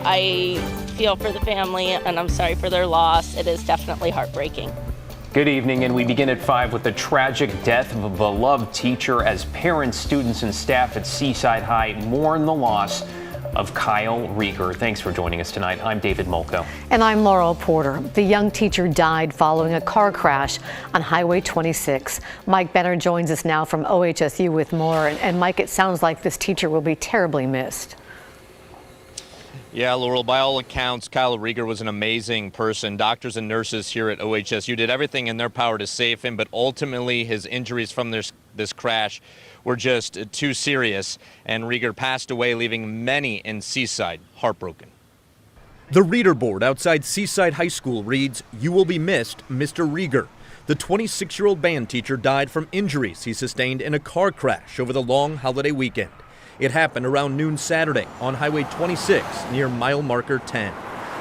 I feel for the family, and I'm sorry for their loss. It is definitely heartbreaking. Good evening, and we begin at 5 with the tragic death of a beloved teacher as parents, students, and staff at Seaside High mourn the loss of Kyle Rieger. Thanks for joining us tonight. I'm David Molko. And I'm Laurel Porter. The young teacher died following a car crash on Highway 26. Mike Benner joins us now from OHSU with more. And Mike, it sounds like this teacher will be terribly missed. Yeah, Laurel, by all accounts, Kyle Rieger was an amazing person. Doctors and nurses here at OHSU did everything in their power to save him, but ultimately his injuries from this crash were just too serious, and Rieger passed away, leaving many in Seaside heartbroken. The reader board outside Seaside High School reads, "You will be missed, Mr. Rieger." The 26-year-old band teacher died from injuries he sustained in a car crash over the long holiday weekend. It happened around noon Saturday on Highway 26 near mile marker 10.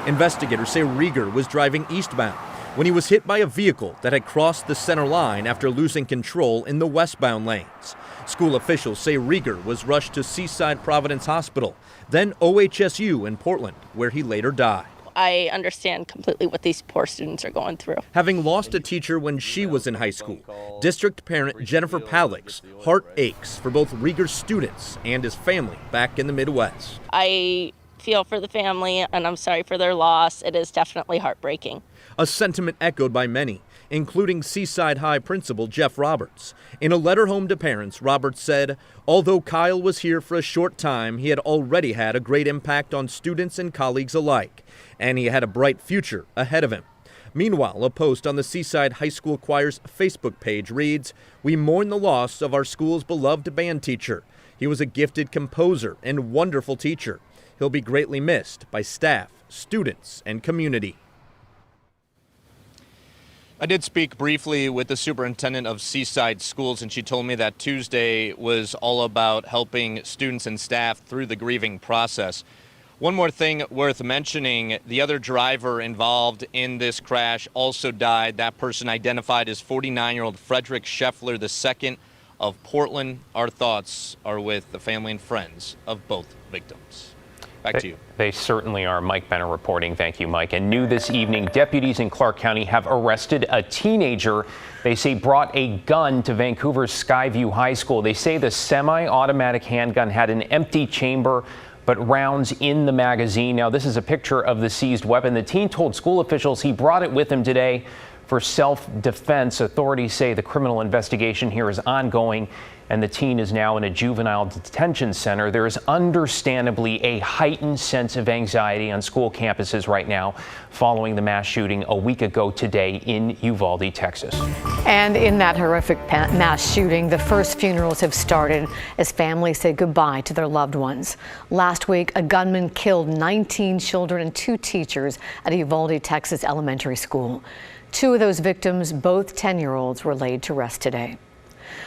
Investigators say Rieger was driving eastbound when he was hit by a vehicle that had crossed the center line after losing control in the westbound lanes. School officials say Rieger was rushed to Seaside Providence Hospital, then OHSU in Portland, where he later died. I understand completely what these poor students are going through. Having lost a teacher when she was in high school, district parent Jennifer Palik's heart aches for both Rieger's students and his family back in the Midwest. I feel for the family, and I'm sorry for their loss. It is definitely heartbreaking. A sentiment echoed by many, including Seaside High principal Jeff Roberts. In a letter home to parents, Roberts said, although Kyle was here for a short time, he had already had a great impact on students and colleagues alike, and he had a bright future ahead of him. Meanwhile, a post on the Seaside High School Choir's Facebook page reads, "We mourn the loss of our school's beloved band teacher. He was a gifted composer and wonderful teacher. He'll be greatly missed by staff, students, and community." I did speak briefly with the superintendent of Seaside Schools, and she told me that Tuesday was all about helping students and staff through the grieving process. One more thing worth mentioning, the other driver involved in this crash also died. That person identified as 49-year-old Frederick Scheffler II of Portland. Our thoughts are with the family and friends of both victims. Back to you. They certainly are. Mike Benner reporting. Thank you, Mike. And new this evening, deputies in Clark County have arrested a teenager they say brought a gun to Vancouver's Skyview High School. They say the semi-automatic handgun had an empty chamber but rounds in the magazine. Now, this is a picture of the seized weapon. The teen told school officials he brought it with him today for self-defense. Authorities say the criminal investigation here is ongoing, and the teen is now in a juvenile detention center. There is understandably a heightened sense of anxiety on school campuses right now following the mass shooting a week ago today in Uvalde, Texas. And in that horrific mass shooting, the first funerals have started as families say goodbye to their loved ones. Last week, a gunman killed 19 children and 2 teachers at a Uvalde, Texas elementary school. 2 of those victims, both 10-year-olds, were laid to rest today.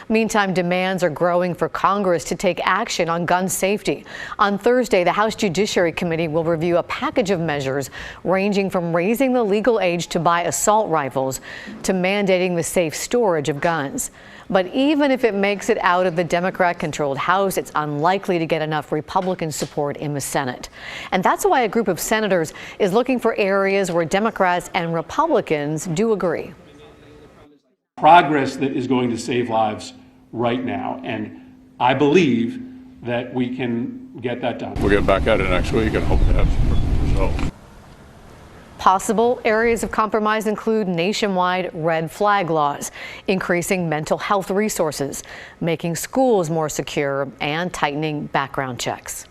Meantime, demands are growing for Congress to take action on gun safety. On Thursday, the House Judiciary Committee will review a package of measures ranging from raising the legal age to buy assault rifles to mandating the safe storage of guns. But even if it makes it out of the Democrat-controlled House, it's unlikely to get enough Republican support in the Senate. And that's why a group of senators is looking for areas where Democrats and Republicans do agree. Progress that is going to save lives right now, and I believe that we can get that done. We'll get back at it next week and hope to have some results. Possible areas of compromise include nationwide red flag laws, increasing mental health resources, making schools more secure, and tightening background checks.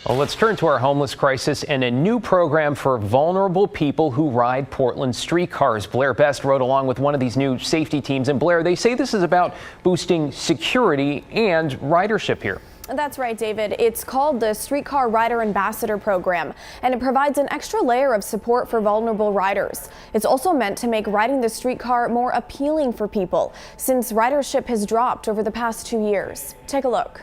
Well, let's turn to our homeless crisis and a new program for vulnerable people who ride Portland streetcars. Blair Best rode along with one of these new safety teams. And Blair, they say this is about boosting security and ridership here. That's right, David. It's called the Streetcar Rider Ambassador Program, and it provides an extra layer of support for vulnerable riders. It's also meant to make riding the streetcar more appealing for people, since ridership has dropped over the past 2 years. Take a look.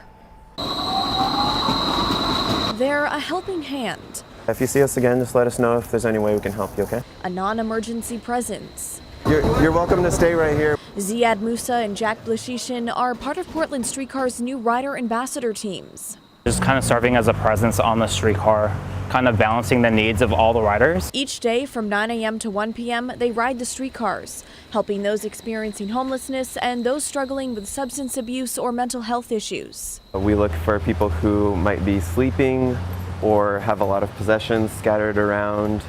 They're a helping hand. If you see us again, just let us know if there's any way we can help you, okay? A non-emergency presence. You're welcome to stay right here. Ziad Musa and Jack Blashishin are part of Portland Streetcar's new rider ambassador teams. Just kind of serving as a presence on the streetcar kind of balancing the needs of all the riders. Each day from 9 a.m. to 1 p.m., they ride the streetcars, helping those experiencing homelessness and those struggling with substance abuse or mental health issues. We look for people who might be sleeping or have a lot of possessions scattered around,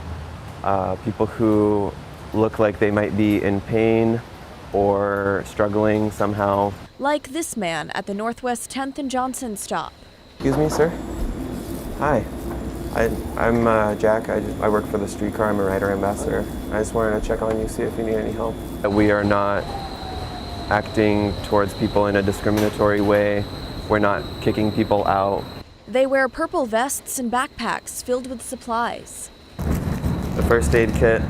people who look like they might be in pain or struggling somehow. Like this man at the Northwest 10th and Johnson stop. Excuse me, sir? Hi. I'm Jack. I work for the streetcar. I'm a rider ambassador. I just wanted to check on you, see if you need any help. We are not acting towards people in a discriminatory way. We're not kicking people out. They wear purple vests and backpacks filled with supplies. The first aid kit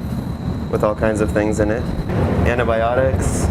with all kinds of things in it. Antibiotics,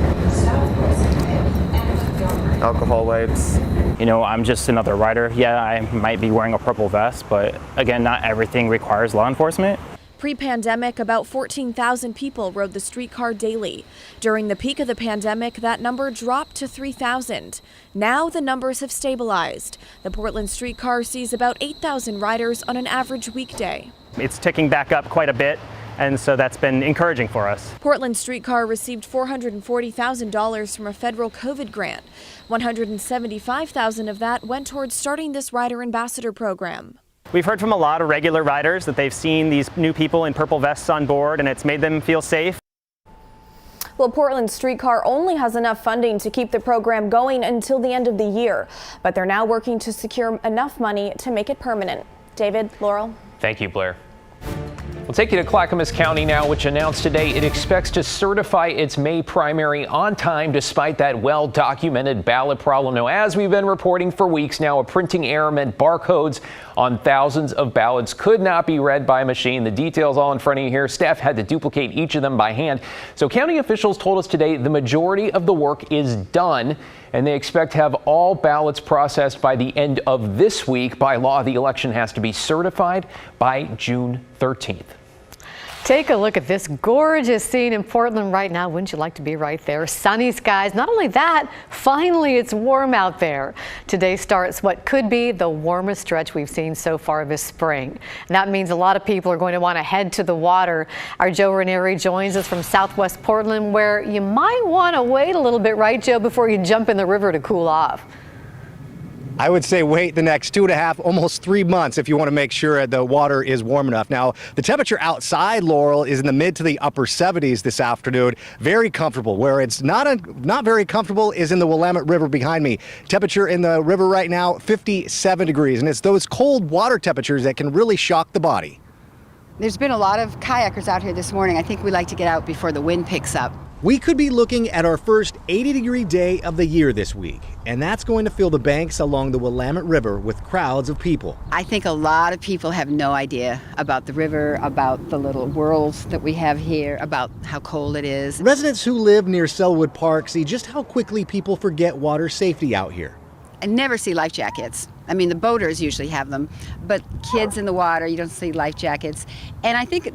alcohol wipes. You know, I'm just another rider. Yeah, I might be wearing a purple vest, but again, not everything requires law enforcement. Pre-pandemic, about 14,000 people rode the streetcar daily. During the peak of the pandemic, that number dropped to 3,000. Now the numbers have stabilized. The Portland streetcar sees about 8,000 riders on an average weekday. It's ticking back up quite a bit, and so that's been encouraging for us. Portland streetcar received $440,000 from a federal COVID grant. $175,000 of that went towards starting this rider ambassador program. We've heard from a lot of regular riders that they've seen these new people in purple vests on board, and it's made them feel safe. Well, Portland streetcar only has enough funding to keep the program going until the end of the year, but they're now working to secure enough money to make it permanent. David, Laurel. Thank you, Blair. We'll take you to Clackamas County now, which announced today it expects to certify its May primary on time despite that well-documented ballot problem. Now, as we've been reporting for weeks now, a printing error meant barcodes on thousands of ballots could not be read by a machine. The details all in front of you here. Staff had to duplicate each of them by hand. So county officials told us today the majority of the work is done, and they expect to have all ballots processed by the end of this week. By law, the election has to be certified by June 13th. Take a look at this gorgeous scene in Portland right now. Wouldn't you like to be right there? Sunny skies. Not only that, finally it's warm out there. Today starts what could be the warmest stretch we've seen so far this spring. And that means a lot of people are going to want to head to the water. Our Joe Ranieri joins us from Southwest Portland, where you might want to wait a little bit, right, Joe, before you jump in the river to cool off. I would say wait the next 2.5, almost 3 months if you want to make sure the water is warm enough. Now, the temperature outside, Laurel, is in the mid to the upper 70s this afternoon. Very comfortable. Where it's not very comfortable is in the Willamette River behind me. Temperature in the river right now, 57 degrees. And it's those cold water temperatures that can really shock the body. There's been a lot of kayakers out here this morning. I think we like to get out before the wind picks up. We could be looking at our first 80-degree day of the year this week, and that's going to fill the banks along the Willamette River with crowds of people. I think a lot of people have no idea about the river, about the little worlds that we have here, about how cold it is. Residents who live near Selwood Park see just how quickly people forget water safety out here. I never see life jackets. I mean, the boaters usually have them, but kids in the water, you don't see life jackets. And I think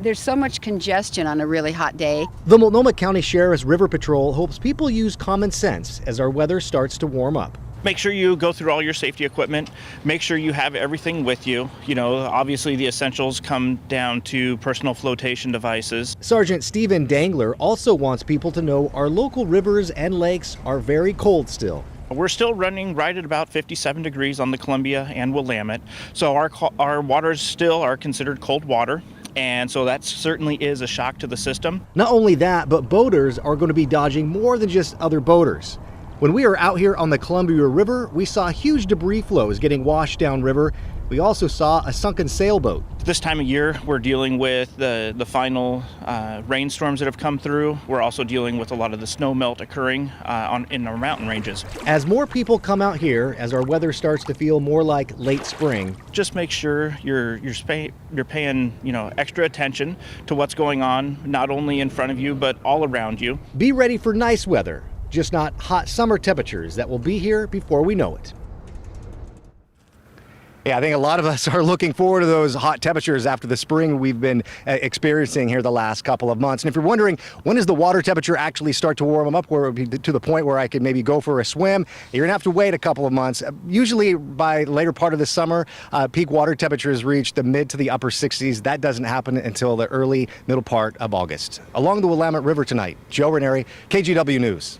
there's so much congestion on a really hot day. The Multnomah County Sheriff's River Patrol hopes people use common sense as our weather starts to warm up. Make sure you go through all your safety equipment. Make sure you have everything with you. You know, obviously the essentials come down to personal flotation devices. Sergeant Stephen Dangler also wants people to know our local rivers and lakes are very cold still. We're still running right at about 57 degrees on the Columbia and Willamette. So our waters still are considered cold water. And so that certainly is a shock to the system. Not only that, but boaters are going to be dodging more than just other boaters. When we were out here on the Columbia River, we saw huge debris flows getting washed downriver. We also saw a sunken sailboat. This time of year, we're dealing with the final rainstorms that have come through. We're also dealing with a lot of the snow melt occurring in our mountain ranges. As more people come out here, as our weather starts to feel more like late spring, just make sure you're paying extra attention to what's going on, not only in front of you but all around you. Be ready for nice weather, just not hot summer temperatures that will be here before we know it. Yeah, I think a lot of us are looking forward to those hot temperatures after the spring we've been experiencing here the last couple of months. And if you're wondering, when does the water temperature actually start to warm up where it would be to the point where I could maybe go for a swim? You're going to have to wait a couple of months. Usually by later part of the summer, peak water temperatures reach the mid to the upper 60s. That doesn't happen until the early middle part of August. Along the Willamette River tonight, Joe Ranieri, KGW News.